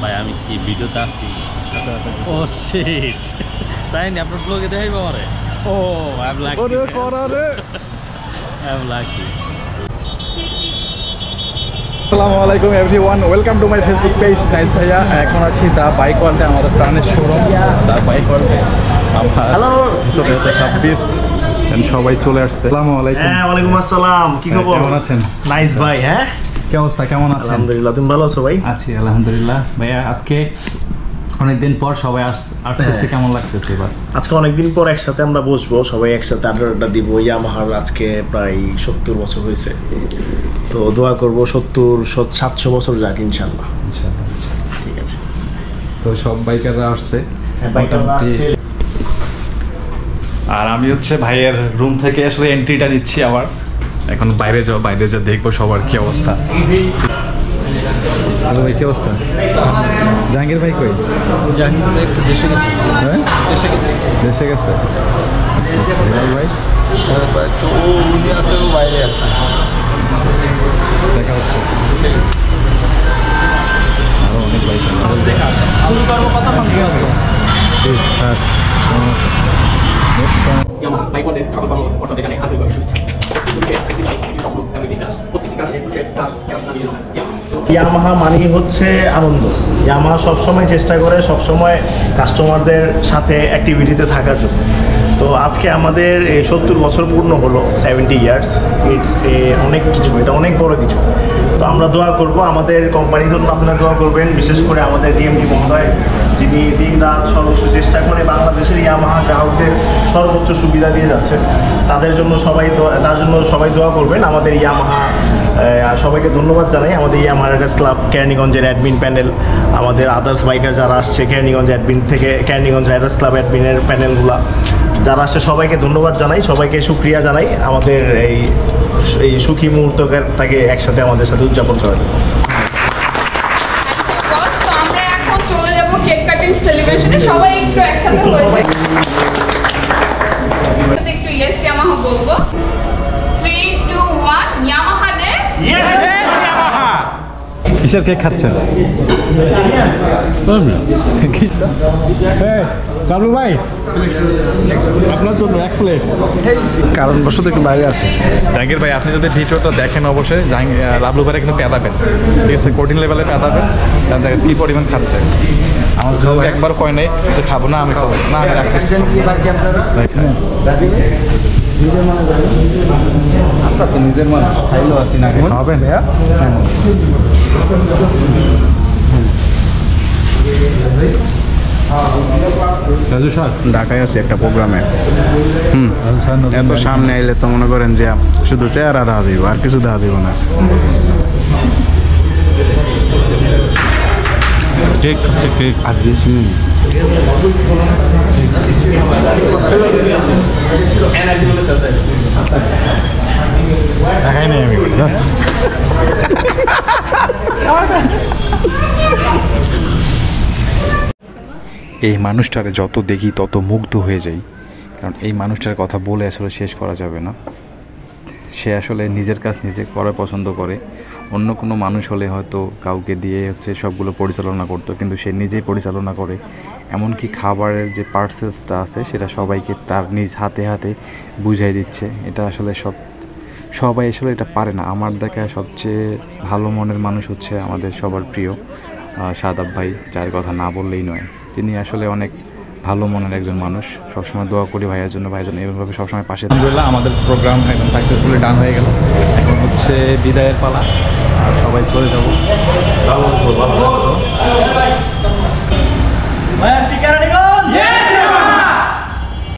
ভাই আমি কি ভিডিওতে আছি? ও শিট, তাই না? আপনার ব্লগে দেখাইবো আমারে? ও আই এম লাকি, ওরে করারে আই এম লাকি। আসসালামু আলাইকুম everyone, welcome to my Facebook page nice ভাইয়া। এখন আছি দা বাইক ওয়ার্ল্ডে, আমাদের প্রাণের শোরুম দা বাইক ওয়ার্ল্ডে। হ্যালো সাব্বির, সবাই চলে আসছে। আসসালামু আলাইকুম। হ্যাঁ, ওয়ালাইকুম আসসালাম। কি খবর? কেমন আছেন? নাইস ভাই। হ্যাঁ, কি অবস্থা, কেমন আছেন? আলহামদুলিল্লাহ, তুমি ভালো আছো ভাই? আছি আলহামদুলিল্লাহ। ভাইয়া আজকে অনেকদিন পর সবাই আসতেছে, কেমন লাগতেছে এবার? আজকে অনেকদিন পর একসাথে আমরা বসবো, সবাই একসাথে আড্ডা দিব। ইয়ামাহার আজকে প্রায় 70 বছর হয়েছে, তো দোয়া করবো 70-700 বছর যাক ইনশাল্লাহ। ইনশাআল্লাহ ঠিক আছে। তো সব বাইকাররা আসছে, আর আমি হচ্ছে ভাইয়ের রুম থেকে আসলে এন্ট্রিটা নিচ্ছি। আবার এখন বাইরে যা দেখবো সবার কি অবস্থা। হ্যালো ভাই, কি অবস্থা? জাহাঙ্গীর ভাই কই? জাহাঙ্গীর ভাই একটু দেশে গেছে। হ্যাঁ, দেশে গেছে। আচ্ছা আচ্ছা। হিলাল ভাই তো উনি আছে, ও বাইরে আছে। আচ্ছা আচ্ছা, দেখা হচ্ছে। আরও অনেক বাইক শুরু করবো কথা বলতে হবে। ঠিক স্যার, কেমন আছেন? ইয়ামাহা মানেই হচ্ছে আনন্দ। ইয়ামাহা সবসময় চেষ্টা করে সবসময় কাস্টমারদের সাথে অ্যাক্টিভিটিতে থাকার জন্য। তো আজকে আমাদের 70 বছর পূর্ণ হলো, 70 ইয়ার্স। ইটস অনেক কিছু, এটা অনেক বড় কিছু। তো আমরা দোয়া করব, আমাদের কোম্পানির জন্য আপনারা দোয়া করবেন, বিশেষ করে আমাদের ডিএমডি মহোদয়, যিনি দিন রাত সর্বোচ্চ চেষ্টা করে বাংলাদেশের ইয়ামাহা গ্রাহকদের সর্বোচ্চ সুবিধা দিয়ে যাচ্ছেন। তার জন্য সবাই দোয়া করবেন। আমাদের ইয়ামাহা সবাইকে ধন্যবাদ জানাই। আমাদের ইয়ামাহা রাইডার্স ক্লাব, কেরানীগঞ্জের অ্যাডমিন প্যানেল, আমাদের আদার্স বাইকার যারা আসছে কেরানীগঞ্জ অ্যাডমিন থেকে, কেরানীগঞ্জ রাইডার্স ক্লাব অ্যাডমিনের প্যানেলগুলো যারা আসছে, সবাইকে ধন্যবাদ জানাই, সবাইকে সুক্রিয়া জানাই আমাদের এই সুখী মুহূর্তটাকে একসাথে আমাদের সাথে উদযাপন করার জন্য। আমরা এখন চলে যাব কেক কাটিং সেলিব্রেশনে, সবাই একটু একসাথে হয়ে যাই। একটু ইয়েস ইয়ামাহা বলবো। 3 2 1 ইয়ামাহা ডে। Yes Yamaha. কিসের কেক খাচ্ছেন? কালু ভাই, আপনার জন্য এক প্লেট। কারণবশত একটু বাইরে আছে। জাহাঙ্গীর ভাই, আপনি যদি ভিডিওটা দেখেন অবশ্যই লাভলু ভাইরা কিন্তু পেঁদাবেন, ঠিক আছে? কঠিন লেভেলে পেঁদাবেন, কারণ দেখেন কী পরিমাণ খাচ্ছে। আমার কাছে একবার কয় নেই যে খাবো না, আমি খাবো না, আমি রাখতেছি। আমরা তো নিজের মানুষ, খাইলেও আসি না, খাবেন? রাজু স্যার ঢাকায় আছে একটা প্রোগ্রামে। এত সামনে আইলে তো মনে করেন যে শুধু চেহারা দেওয়া দিব, আর কিছু দেওয়া দিব না। কেক খাচ্ছে, কেক আর দিয়েছি দেখাই নেই আমি। এই মানুষটারে যত দেখি তত মুগ্ধ হয়ে যাই, কারণ এই মানুষটার কথা বলে আসলে শেষ করা যাবে না। সে আসলে নিজের কাজ নিজে করা পছন্দ করে। অন্য কোনো মানুষ হলে হয়তো কাউকে দিয়ে সবগুলো পরিচালনা করতো, কিন্তু সে নিজেই পরিচালনা করে। এমনকি খাবারের যে পার্সেলসটা আছে সেটা সবাইকে তার নিজ হাতে হাতে বুঝাই দিচ্ছে। এটা আসলে সবাই আসলে এটা পারে না। আমার দেখা সবচেয়ে ভালো মনের মানুষ হচ্ছে আমাদের সবার প্রিয় শাদাব ভাই, যার কথা না বললেই নয়। তিনি আসলে অনেক ভালো মনের একজন মানুষ। সবসময় দোয়া করি ভাইয়ের জন্য এইভাবে সবসময় পাশে। আলহামদুলিল্লাহ, আমাদের প্রোগ্রাম একদম সাকসেসফুলি ডান হয়ে গেল। এখন হচ্ছে বিদায়ের পালা, আর সবাই চলে যাবো।